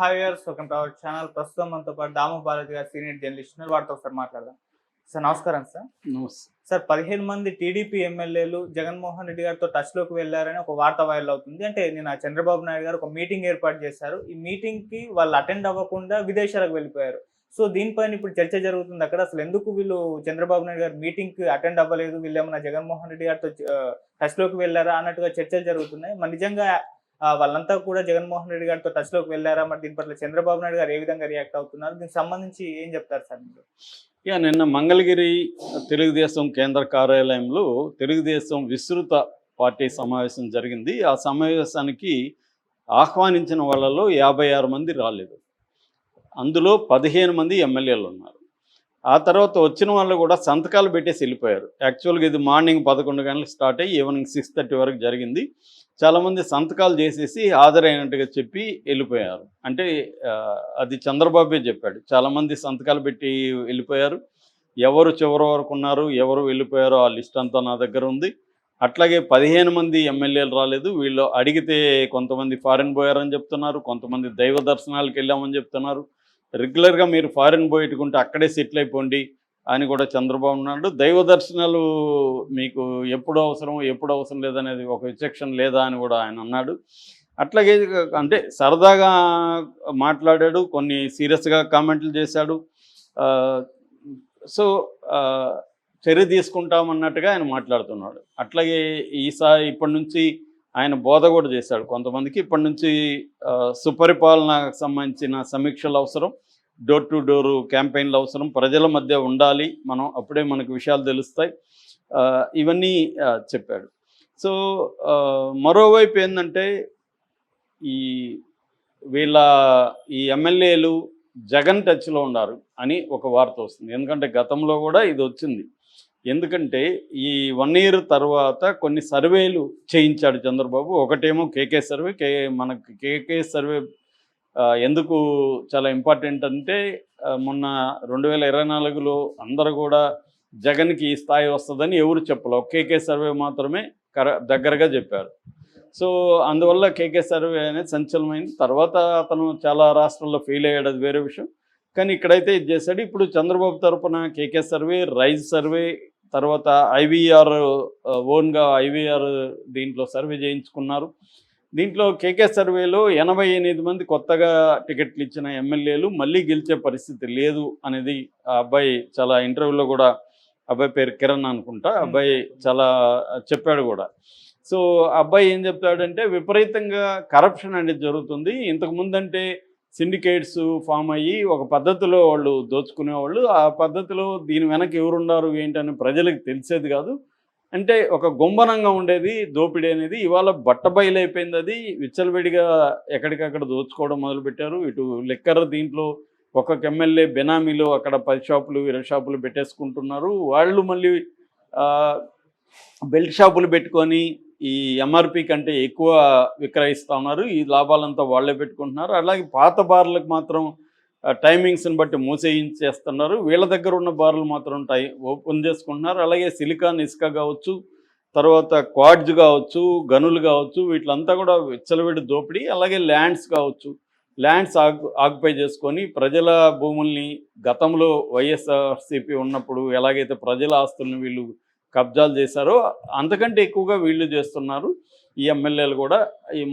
Hi viewers, welcome to our channel. ప్రస్తుతం మనతో పాటు దాము బాలాజీ గారు, సీనియర్ జర్నలిస్ట్ ఉన్నారు. వారితో ఒకసారి మాట్లాడదాం. సార్ నమస్కారం సార్. నమస్తే. సార్ 15 మంది టీడీపీ ఎమ్మెల్యేలు జగన్మోహన్ రెడ్డి గారితో టచ్‌లోకి వెళ్లారని ఒక వార్త వైరల్ అవుతుంది. అంటే నిన్న చంద్రబాబు నాయుడు గారు ఒక మీటింగ్ ఏర్పాటు చేశారు. ఈ మీటింగ్‌కి వాళ్ళు అటెండ్ అవ్వకుండా విదేశాలకు వెళ్ళిపోయారు. సో దీనిపైన ఇప్పుడు చర్చ జరుగుతుంది అక్కడ. అసలు ఎందుకు వీళ్ళు చంద్రబాబు నాయుడు గారు మీటింగ్‌కి అటెండ్ అవ్వలేదు, వీళ్ళేమన్నా జగన్మోహన్ రెడ్డి గారితో టచ్‌లోకి వెళ్లారా అన్నట్టుగా చర్చలు జరుగుతున్నాయి. మరి నిజంగా వాళ్ళంతా కూడా జగన్మోహన్ రెడ్డి గారితో టచ్‌లోకి వెళ్లారా? మరి దీని పట్ల చంద్రబాబు నాయుడు గారు ఏ విధంగా రియాక్ట్ అవుతున్నారు? దీనికి సంబంధించి ఏం చెప్తారు సార్ మీరు? నిన్న మంగళగిరి తెలుగుదేశం కేంద్ర కార్యాలయంలో తెలుగుదేశం విస్తృత పార్టీ సమావేశం జరిగింది. ఆ సమావేశానికి ఆహ్వానించిన వాళ్ళలో 56 మంది రాలేదు. అందులో 15 మంది ఎమ్మెల్యేలు ఉన్నారు. ఆ తర్వాత వచ్చిన వాళ్ళు కూడా సంతకాలు పెట్టేసి వెళ్ళిపోయారు. యాక్చువల్గా ఇది మార్నింగ్ 11 గంటలకు స్టార్ట్ అయ్యి ఈవినింగ్ 6:30 వరకు జరిగింది. చాలామంది సంతకాలు చేసేసి హాజరైనట్టుగా చెప్పి వెళ్ళిపోయారు. అంటే అది చంద్రబాబే చెప్పాడు. చాలామంది సంతకాలు పెట్టి వెళ్ళిపోయారు. ఎవరు చివరి వరకు ఉన్నారు, ఎవరు వెళ్ళిపోయారో ఆ లిస్ట్ అంతా నా దగ్గర ఉంది. అట్లాగే 15 మంది ఎమ్మెల్యేలు రాలేదు. వీళ్ళు అడిగితే కొంతమంది ఫారిన్ పోయారని చెప్తున్నారు, కొంతమంది దైవ దర్శనాలకు వెళ్ళామని చెప్తున్నారు. రెగ్యులర్గా మీరు ఫారిన్ పోయేట్టుకుంటే అక్కడే సెటిల్ అయిపోండి అని కూడా చంద్రబాబు అన్నాడు. దైవ దర్శనాలు మీకు ఎప్పుడు అవసరం లేదనేది ఒక విచక్షణ లేదా అని కూడా ఆయన అన్నాడు. అట్లాగే అంటే సరదాగా మాట్లాడాడు, కొన్ని సీరియస్గా కామెంట్లు చేశాడు. సో చర్య తీసుకుంటామన్నట్టుగా ఆయన మాట్లాడుతున్నాడు. అట్లాగే ఇప్పటి నుంచి ఆయన బోధ కూడా చేశాడు కొంతమందికి. ఇప్పటి నుంచి సుపరిపాలనకు సంబంధించిన సమీక్షలు అవసరం, డోర్ టు డోరు క్యాంపెయిన్లు అవసరం, ప్రజల మధ్య ఉండాలి మనం, అప్పుడే మనకు విషయాలు తెలుస్తాయి, ఇవన్నీ చెప్పాడు. సో మరోవైపు ఏంటంటే ఈ ఎమ్మెల్యేలు జగన్ టచ్లో ఉన్నారు అని ఒక వార్త వస్తుంది. ఎందుకంటే గతంలో కూడా ఇది వచ్చింది. ఎందుకంటే ఈ 1 ఇయర్ తర్వాత కొన్ని సర్వేలు చేయించాడు చంద్రబాబు. ఒకటేమో కేకే సర్వే. మనకు కేకే సర్వే ఎందుకు చాలా ఇంపార్టెంట్ అంటే మొన్న 2024లో అందరూ కూడా జగన్కి ఈ స్థాయి వస్తుందని ఎవరు చెప్పలేదు. కేకే సర్వే మాత్రమే దగ్గరగా చెప్పారు. సో అందువల్ల కేకే సర్వే అనేది సంచలనమైంది. తర్వాత అతను చాలా రాష్ట్రాల్లో ఫెయిల్ అయ్యాడు, అది వేరే విషయం. కానీ ఇక్కడైతే ఇది చేశాడు. ఇప్పుడు చంద్రబాబు తరఫున కేకే సర్వే, రైజ్ సర్వే, తర్వాత ఐవీఆర్ ఓన్గా ఐవీఆర్ దీంట్లో సర్వే చేయించుకున్నారు. దీంట్లో కేకే సర్వేలో 88 మంది కొత్తగా టికెట్లు ఇచ్చిన ఎమ్మెల్యేలు మళ్ళీ గెలిచే పరిస్థితి లేదు అనేది ఆ అబ్బాయి చాలా ఇంటర్వ్యూలో కూడా, అబ్బాయి పేరు కిరణ్ అనుకుంటా, అబ్బాయి చాలా చెప్పాడు కూడా. సో అబ్బాయి ఏం చెప్తాడంటే విపరీతంగా కరప్షన్ అనేది జరుగుతుంది. ఇంతకుముందంటే సిండికేట్స్ ఫామ్ అయ్యి ఒక పద్ధతిలో వాళ్ళు దోచుకునేవాళ్ళు. ఆ పద్ధతిలో దీని వెనక ఎవరున్నారు ఏంటని ప్రజలకు తెలిసేది కాదు. అంటే ఒక గుంబనంగా ఉండేది దోపిడీ అనేది. ఇవాళ బట్టబయలైపోయింది. అది విచ్చలవిడిగా ఎక్కడికక్కడ దోచుకోవడం మొదలుపెట్టారు. ఇటు లిక్కర్ దీంట్లో ఒక్కొక్క ఎమ్మెల్యే బెనామీలో అక్కడ 10 షాపులు 20 షాపులు పెట్టేసుకుంటున్నారు. వాళ్ళు మళ్ళీ బెల్ట్ షాపులు పెట్టుకొని ఈ ఎంఆర్పి కంటే ఎక్కువ విక్రయిస్తూ ఉన్నారు. ఈ లాభాలంతా వాళ్ళే పెట్టుకుంటున్నారు. అలాగే పాత బార్లకు మాత్రం టైమింగ్స్ని బట్టి మూసేయించేస్తున్నారు. వీళ్ళ దగ్గర ఉన్న బార్లు మాత్రం ఓపెన్ చేసుకుంటున్నారు. అలాగే సిలికాన్ ఇసుక కావచ్చు, తర్వాత క్వాడ్జ్ కావచ్చు, గనులు కావచ్చు, వీటిలంతా కూడా విచ్చలవిడి దోపిడీ. అలాగే ల్యాండ్స్ కావచ్చు, ల్యాండ్స్ ఆక్యుపై చేసుకొని ప్రజల భూముల్ని గతంలో వైఎస్ఆర్సీపీ ఉన్నప్పుడు ఎలాగైతే ప్రజల ఆస్తుల్ని వీళ్ళు కబ్జాలు చేశారో అంతకంటే ఎక్కువగా వీళ్ళు చేస్తున్నారు ఈ ఎమ్మెల్యేలు కూడా.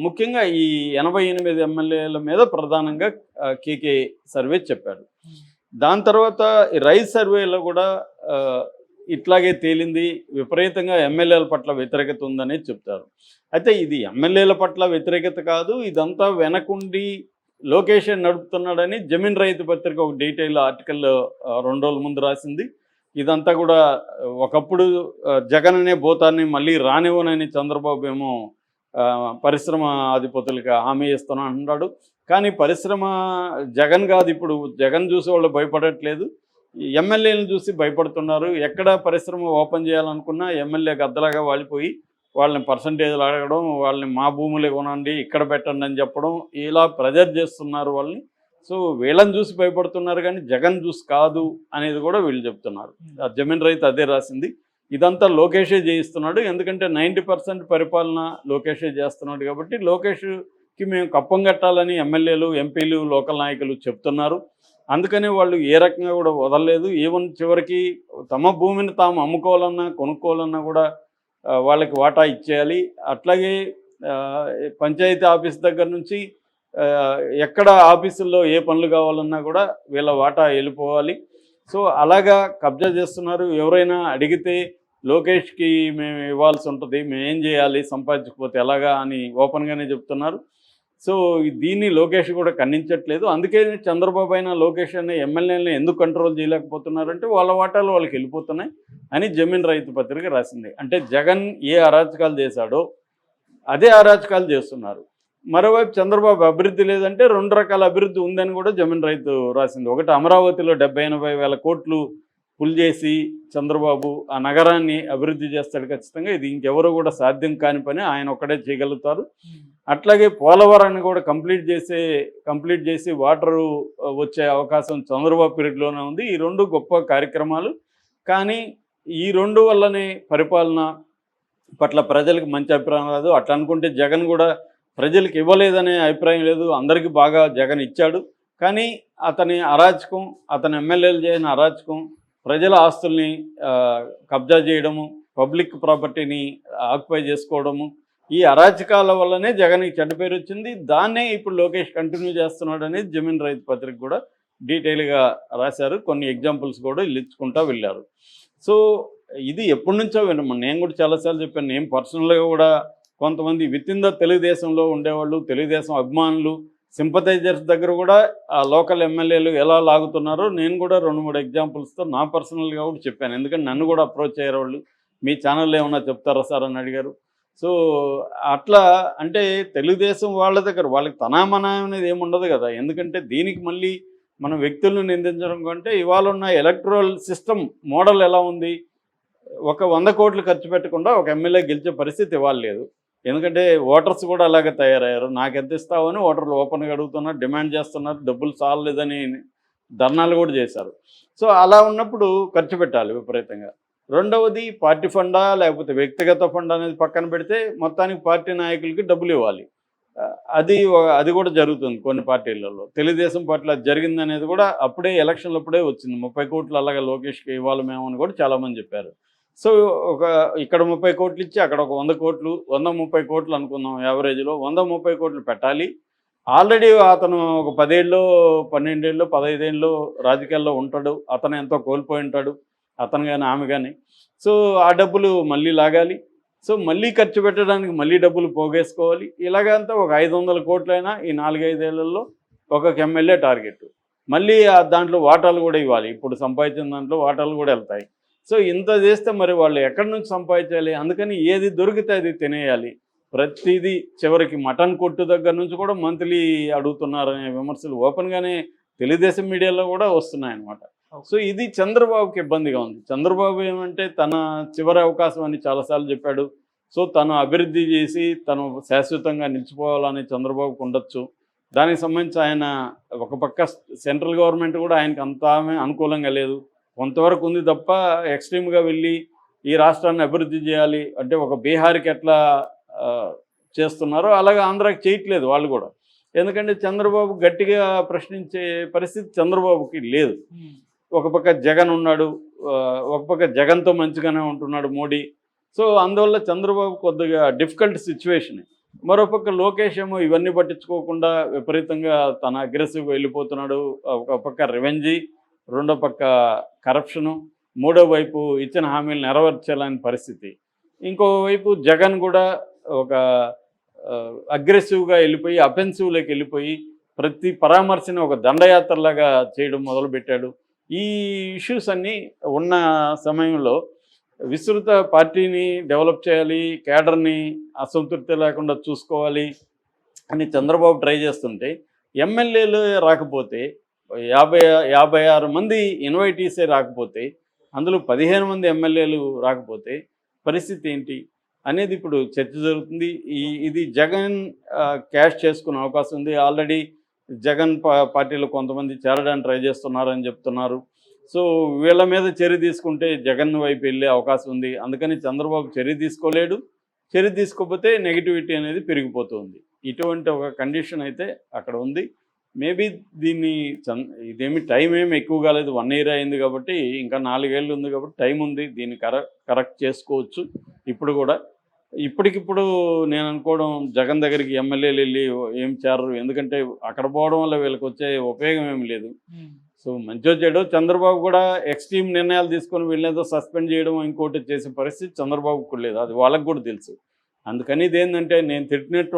ముఖ్యంగా ఈ 88 ఎమ్మెల్యేల మీద ప్రధానంగా కేకే సర్వే చెప్పాడు. దాని తర్వాత రైజ్ సర్వేలో కూడా ఇట్లాగే తేలింది, విపరీతంగా ఎమ్మెల్యేల పట్ల వ్యతిరేకత ఉందనే చెప్తారు. అయితే ఇది ఎమ్మెల్యేల పట్ల వ్యతిరేకత కాదు, ఇదంతా వెనకుండి లోకేష్ నడుపుతున్నాడని జమీన్ రైతు పత్రిక ఒక డీటెయిల్ ఆర్టికల్ 2 రోజుల ముందు రాసింది. ఇదంతా కూడా ఒకప్పుడు జగన్ అనే భూతాన్ని మళ్ళీ రానివ్వనని చంద్రబాబు ఏమో పరిశ్రమ అధిపతులకి హామీ ఇస్తున్నా అంటున్నాడు. కానీ పరిశ్రమ జగన్ కాదు, ఇప్పుడు జగన్ చూసి వాళ్ళు భయపడట్లేదు, ఎమ్మెల్యేలను చూసి భయపడుతున్నారు. ఎక్కడ పరిశ్రమ ఓపెన్ చేయాలనుకున్నా ఎమ్మెల్యే గద్దలాగా వాలిపోయి వాళ్ళని పర్సంటేజ్లు అడగడం, వాళ్ళని మా భూములే కొనండి ఇక్కడ పెట్టండి అని చెప్పడం, ఇలా ప్రెజర్ చేస్తున్నారు వాళ్ళని. సో వీళ్ళని చూసి భయపడుతున్నారు కానీ జగన్ చూసి కాదు అనేది కూడా వీళ్ళు చెప్తున్నారు. జమీన్ రైతు అదే రాసింది. ఇదంతా లోకేషే చేయిస్తున్నాడు. ఎందుకంటే 90% పరిపాలన లోకేషే చేస్తున్నాడు కాబట్టి లోకేష్ మేము కప్పం కట్టాలని ఎమ్మెల్యేలు, ఎంపీలు, లోకల్ నాయకులు చెప్తున్నారు. అందుకని వాళ్ళు ఏ రకంగా కూడా వదలలేదు. ఈవెన్ చివరికి తమ భూమిని తాము అమ్ముకోవాలన్నా, కొనుక్కోవాలన్నా కూడా వాళ్ళకి వాటా ఇచ్చేయాలి. అట్లాగే పంచాయతీ ఆఫీస్ దగ్గర నుంచి ఎక్కడ ఆఫీసుల్లో ఏ పనులు కావాలన్నా కూడా వీళ్ళ వాటా వెళ్ళిపోవాలి. సో అలాగా కబ్జా చేస్తున్నారు. ఎవరైనా అడిగితే లోకేష్కి మేము ఇవ్వాల్సి ఉంటుంది, మేము ఏం చేయాలి సంపాదించకపోతే ఎలాగా అని ఓపెన్గానే చెప్తున్నారు. సో దీన్ని లోకేష్ కూడా ఖండించట్లేదు. అందుకే చంద్రబాబు అయినా లోకేష్ అనే ఎమ్మెల్యేలను ఎందుకు కంట్రోల్ చేయలేకపోతున్నారంటే వాళ్ళ వాటాలు వాళ్ళకి వెళ్ళిపోతున్నాయి అని జమీన్ రైతు పత్రిక రాసింది. అంటే జగన్ ఏ అరాచకాలు చేశాడో అదే అరాచకాలు చేస్తున్నారు. మరోవైపు చంద్రబాబు అభివృద్ధి లేదంటే 2 రకాల అభివృద్ధి ఉందని కూడా జమీన్ రైతు రాసింది. ఒకటి, అమరావతిలో 70-80 వేల కోట్లు పుల్ చేసి చంద్రబాబు ఆ నగరాన్ని అభివృద్ధి చేస్తాడు ఖచ్చితంగా. ఇది ఇంకెవరు కూడా సాధ్యం కాని పని, ఆయన ఒక్కడే చేయగలుగుతారు. అట్లాగే పోలవరాన్ని కూడా కంప్లీట్ చేసి వాటరు వచ్చే అవకాశం చంద్రబాబు పీరియడ్లోనే ఉంది. ఈ 2 గొప్ప కార్యక్రమాలు. కానీ ఈ 2 వల్లనే పరిపాలన పట్ల ప్రజలకు మంచి అభిప్రాయం రాదు. అట్లా అనుకుంటే జగన్ కూడా ప్రజలకు ఇవ్వలేదనే అభిప్రాయం లేదు. అందరికీ బాగా జగన్ ఇచ్చాడు. కానీ అతని అరాచకం, అతని ఎమ్మెల్యేలు చేయని అరాచకం, ప్రజల ఆస్తుల్ని కబ్జా చేయడము, పబ్లిక్ ప్రాపర్టీని ఆక్యుపై చేసుకోవడము, ఈ అరాచకాల వల్లనే జగన్కి చెడ్డ పేరు వచ్చింది. దాన్నే ఇప్పుడు లోకేష్ కంటిన్యూ చేస్తున్నాడు అనేది జమీన్ రైతు పత్రిక కూడా డీటెయిల్గా రాశారు. కొన్ని ఎగ్జాంపుల్స్ కూడా ఇచ్చుకుంటూ వెళ్ళారు. సో ఇది ఎప్పటి నుంచో వినము. నేను కూడా చాలాసార్లు చెప్పాను. నేను పర్సనల్గా కూడా కొంతమంది విత్ ఇన్ ద తెలుగుదేశంలో ఉండేవాళ్ళు, తెలుగుదేశం అభిమానులు, సింపథైజర్స్ దగ్గర కూడా ఆ లోకల్ ఎమ్మెల్యేలు ఎలా లాగుతున్నారో నేను కూడా 2-3 ఎగ్జాంపుల్స్తో నా పర్సనల్గా కూడా చెప్పాను. ఎందుకంటే నన్ను కూడా అప్రోచ్ అయ్యారు వాళ్ళు. మీ ఛానల్లో ఏమన్నా చెప్తారా సార్ అని అడిగారు. సో అట్లా అంటే తెలుగుదేశం వాళ్ళ దగ్గర వాళ్ళకి తనామనా అనేది ఏముండదు కదా. ఎందుకంటే దీనికి మళ్ళీ మనం వ్యక్తులను నిందించడం కంటే ఇవాళ ఉన్న ఎలక్ట్రల్ సిస్టమ్ మోడల్ ఎలా ఉంది, ఒక 100 కోట్లు ఖర్చు పెట్టకుండా ఒక ఎమ్మెల్యే గెలిచే పరిస్థితి ఇవ్వాలి లేదు. ఎందుకంటే ఓటర్స్ కూడా అలాగే తయారయ్యారు. నాకు ఎంత ఇస్తావని ఓటర్లు ఓపెన్గా అడుగుతున్నారు, డిమాండ్ చేస్తున్నారు, డబ్బులు చాలలేదని ధర్నాలు కూడా చేశారు. సో అలా ఉన్నప్పుడు ఖర్చు పెట్టాలి విపరీతంగా. రెండవది పార్టీ ఫండా లేకపోతే వ్యక్తిగత ఫండ్ అనేది పక్కన పెడితే మొత్తానికి పార్టీ నాయకులకి డబ్బులు ఇవ్వాలి. అది కూడా జరుగుతుంది కొన్ని పార్టీలలో. తెలుగుదేశం పార్టీలో అది జరిగింది అనేది కూడా అప్పుడే ఎలక్షన్లు అప్పుడే వచ్చింది. 30 కోట్లు అలాగే లోకేష్కి ఇవ్వాలి మేము అని కూడా చాలామంది చెప్పారు. సో ఇక్కడ 30 కోట్లు ఇచ్చి అక్కడ ఒక 100 కోట్లు, 130 కోట్లు అనుకుందాం యావరేజ్లో, 130 కోట్లు పెట్టాలి. ఆల్రెడీ అతను ఒక 10 ఏళ్ళు, 12 ఏళ్ళు, 15 ఏళ్ళు రాజకీయాల్లో ఉంటాడు. అతను ఎంతో కోల్పోయి ఉంటాడు, అతను కానీ ఆమె కానీ. సో ఆ డబ్బులు మళ్ళీ లాగాలి. సో మళ్ళీ ఖర్చు పెట్టడానికి మళ్ళీ డబ్బులు పోగేసుకోవాలి. ఇలాగంతా ఒక 500 కోట్లైనా ఈ 4-5 ఏళ్లలో ఒక్కొక్క ఎమ్మెల్యే టార్గెట్. మళ్ళీ దాంట్లో వాటాలు కూడా ఇవ్వాలి. ఇప్పుడు సంపాదించిన దాంట్లో వాటాలు కూడా వెళ్తాయి. సో ఇంత చేస్తే మరి వాళ్ళు ఎక్కడి నుంచి సంపాదించాలి? అందుకని ఏది దొరికితే అది తినేయాలి. ప్రతిదీ చివరికి మటన్ కొట్టు దగ్గర నుంచి కూడా మంత్లీ అడుగుతున్నారనే విమర్శలు ఓపెన్గానే తెలుగుదేశం మీడియాలో కూడా వస్తున్నాయన్నమాట. సో ఇది చంద్రబాబుకి ఇబ్బందిగా ఉంది. చంద్రబాబు ఏమంటే తన చివరి అవకాశం అని చాలాసార్లు చెప్పాడు. సో తను అభివృద్ధి చేసి తను శాశ్వతంగా నిలిచిపోవాలని చంద్రబాబుకు ఉండొచ్చు. దానికి సంబంధించి ఆయన ఒక పక్క సెంట్రల్ గవర్నమెంట్ కూడా ఆయనకు అంతా అనుకూలంగా లేదు, కొంతవరకు ఉంది తప్ప ఎక్స్ట్రీమ్గా వెళ్ళి ఈ రాష్ట్రాన్ని అభివృద్ధి చేయాలి అంటే ఒక బీహార్కి ఎట్లా చేస్తున్నారో అలాగే ఆంధ్రాకి చేయట్లేదు వాళ్ళు కూడా. ఎందుకంటే చంద్రబాబు గట్టిగా ప్రశ్నించే పరిస్థితి చంద్రబాబుకి లేదు. ఒక పక్క జగన్ ఉన్నాడు, ఒక పక్క జగన్తో మంచిగానే ఉంటున్నాడు మోడీ. సో అందువల్ల చంద్రబాబు కొద్దిగా డిఫికల్ట్ సిచ్యువేషన్. మరోపక్క లోకేష్ ఏమో ఇవన్నీ పట్టించుకోకుండా విపరీతంగా తన అగ్రెసివ్గా వెళ్ళిపోతున్నాడు. ఒక పక్క రివెంజీ, రెండో పక్క కరప్షను, మూడో వైపు ఇచ్చిన హామీలు నెరవేర్చాలని పరిస్థితి. ఇంకోవైపు జగన్ కూడా ఒక అగ్రెసివ్గా వెళ్ళిపోయి అఫెన్సివ్లోకి వెళ్ళిపోయి ప్రతి పరామర్శని ఒక దండయాత్రలాగా చేయడం మొదలుపెట్టాడు. ఈ ఇష్యూస్ అన్నీ ఉన్న సమయంలో విస్తృత పార్టీని డెవలప్ చేయాలి, కేడర్ని అసంతృప్తి లేకుండా చూసుకోవాలి అని చంద్రబాబు ట్రై చేస్తుంటే ఎమ్మెల్యేలు రాకపోతే 56 మంది ఇన్వైటీసే రాకపోతే అందులో 15 మంది ఎమ్మెల్యేలు రాకపోతే పరిస్థితి ఏంటి అనేది ఇప్పుడు చర్చ జరుగుతుంది. ఇది జగన్ క్యాష్ చేసుకునే అవకాశం ఉంది. ఆల్రెడీ జగన్ పార్టీలో కొంతమంది చేరడానికి ట్రై చేస్తున్నారని చెప్తున్నారు. సో వీళ్ళ మీద చర్య తీసుకుంటే జగన్ వైపు వెళ్ళే అవకాశం ఉంది. అందుకని చంద్రబాబు చర్య తీసుకోలేడు. చర్య తీసుకోకపోతే నెగిటివిటీ అనేది పెరిగిపోతుంది. ఇటువంటి ఒక కండిషన్ అయితే అక్కడ ఉంది. మేబీ దీన్ని ఇదేమి టైం ఏమి ఎక్కువ కాలేదు, 1 year అయింది కాబట్టి ఇంకా 4 ఏళ్ళు ఉంది కాబట్టి టైం ఉంది, దీన్ని కరెక్ట్ చేసుకోవచ్చు. ఇప్పుడు కూడా ఇప్పటికిప్పుడు నేను అనుకోవడం జగన్ దగ్గరికి ఎమ్మెల్యేలు వెళ్ళి ఏం చేరరు, ఎందుకంటే అక్కడ పోవడం వల్ల వీళ్ళకి వచ్చే ఉపయోగం ఏమి లేదు. సో మంచో చెడో చంద్రబాబు కూడా ఎక్స్ట్రీమ్ నిర్ణయాలు తీసుకొని వీళ్ళేదో సస్పెండ్ చేయడం ఇంకోటి చేసే పరిస్థితి చంద్రబాబుకు లేదు, అది వాళ్ళకు కూడా తెలుసు. అందుకని ఇది ఏంటంటే నేను తిట్టినట్టు